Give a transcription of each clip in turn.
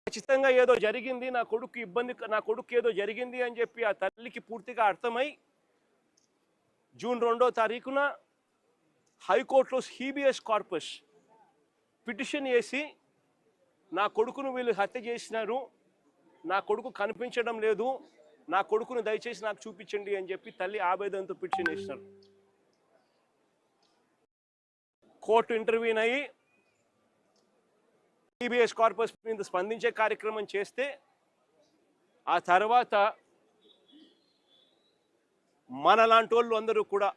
ఖచ్చితంగా ఏదో జరిగింది, నా కొడుకు ఏదో జరిగింది అని చెప్పి ఆ తల్లికి పూర్తిగా అర్థమై జూన్ 2వ తారీఖున హైకోర్టులో హీబియస్ కార్పస్ పిటిషన్ వేసి నా కొడుకును వీళ్ళు హత్య చేసినారు, నా కొడుకు కనిపించడం లేదు, నా కొడుకును దయచేసి నాకు చూపించండి అని చెప్పి తల్లి ఆవేదనతో పిటిషన్ వేసినారు. కోర్టు ఇంటర్వ్యూన్ అయ్యి హీబియస్ కార్పస్ మీద స్పందించే కార్యక్రమం చేస్తే ఆ తర్వాత మనలాంటి వాళ్ళు అందరూ కూడా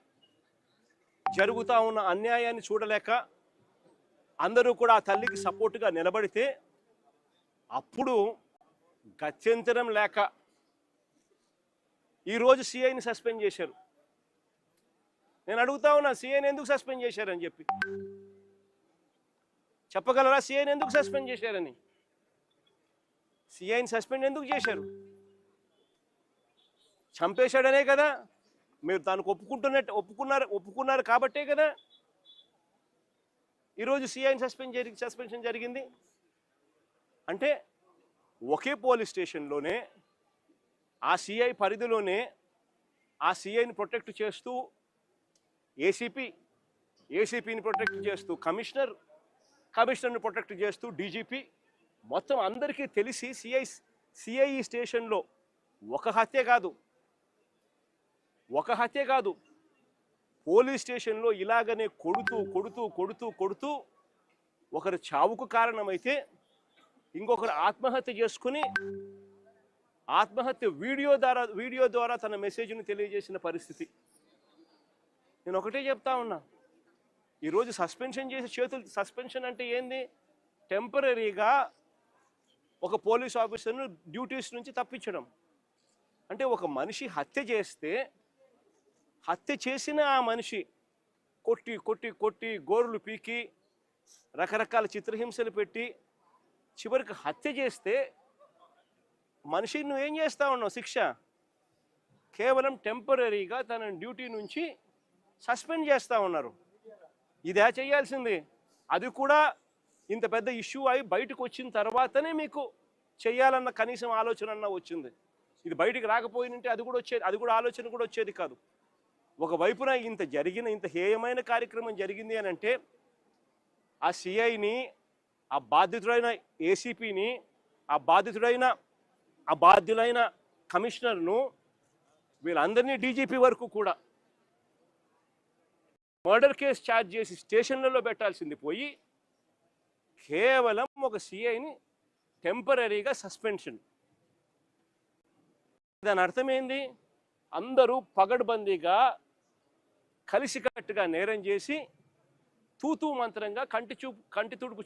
జరుగుతూ ఉన్న అన్యాయాన్ని చూడలేక అందరూ కూడా ఆ తల్లికి సపోర్టుగా నిలబడితే అప్పుడు గత్యంతరం లేక ఈరోజు సిఐని సస్పెండ్ చేశారు. నేను అడుగుతా ఉన్నా, సిఐని ఎందుకు సస్పెండ్ చేశారని చెప్పి చెప్పగలరా? సిఐని ఎందుకు సస్పెండ్ చేశారని? సిఐని సస్పెండ్ ఎందుకు చేశారు? చంపేశాడనే కదా, మీరు దానికి ఒప్పుకున్నారు కాబట్టే కదా ఈరోజు సిఐని సస్పెన్షన్ జరిగింది. అంటే ఒకే పోలీస్ స్టేషన్లోనే ఆ సిఐ పరిధిలోనే ఆ సిఐని ప్రొటెక్ట్ చేస్తూ ఏసీపీని ప్రొటెక్ట్ చేస్తూ కమిషనర్ని ప్రొటెక్ట్ చేస్తూ డీజీపీ మొత్తం అందరికీ తెలిసి సిఐ స్టేషన్లో ఒక హత్య కాదు పోలీస్ స్టేషన్లో ఇలాగనే కొడుతూ ఒకరు చావుకు కారణమైతే ఇంకొకరు ఆత్మహత్య చేసుకుని వీడియో ద్వారా తన మెసేజ్ను తెలియజేసిన పరిస్థితి. నేను ఒకటే చెప్తా ఉన్నా, ఈరోజు సస్పెన్షన్ అంటే ఏంది? టెంపరీగా ఒక పోలీస్ ఆఫీసర్ను డ్యూటీస్ నుంచి తప్పించడం. అంటే ఒక మనిషి హత్య చేసిన ఆ మనిషి కొట్టి గోరులు పీకి రకరకాల చిత్రహింసలు పెట్టి చివరికి హత్య చేస్తే మనిషిని నువ్వేం చేస్తా ఉన్నావు? శిక్ష కేవలం టెంపరీగా తన డ్యూటీ నుంచి సస్పెండ్ చేస్తూ ఉన్నారు. ఇదే చేయాల్సింది. అది కూడా ఇంత పెద్ద ఇష్యూ అయి బయటకు వచ్చిన తర్వాతనే మీకు చేయాలన్న కనీసం ఆలోచన అన్న వచ్చింది. ఇది బయటికి రాకపోయినంటే అది కూడా ఆలోచన కూడా వచ్చేది కాదు. ఒకవైపున ఇంత హేయమైన కార్యక్రమం జరిగింది అని అంటే ఆ సిఐని, ఆ బాధితుడైన ఏసీపీని, ఆ బాధ్యులైన కమిషనర్ను, వీళ్ళందరినీ డీజీపీ వరకు కూడా మర్డర్ కేసు ఛార్జ్ చేసి స్టేషన్లలో పెట్టాల్సింది పోయి కేవలం ఒక సిఐని టెంపరీగా సస్పెన్షన్. దాని అర్థమైంది, అందరూ పగడ్బందీగా కలిసికట్టుగా నేరం చేసి తూతూ మంత్రంగా కంటి తుడుపు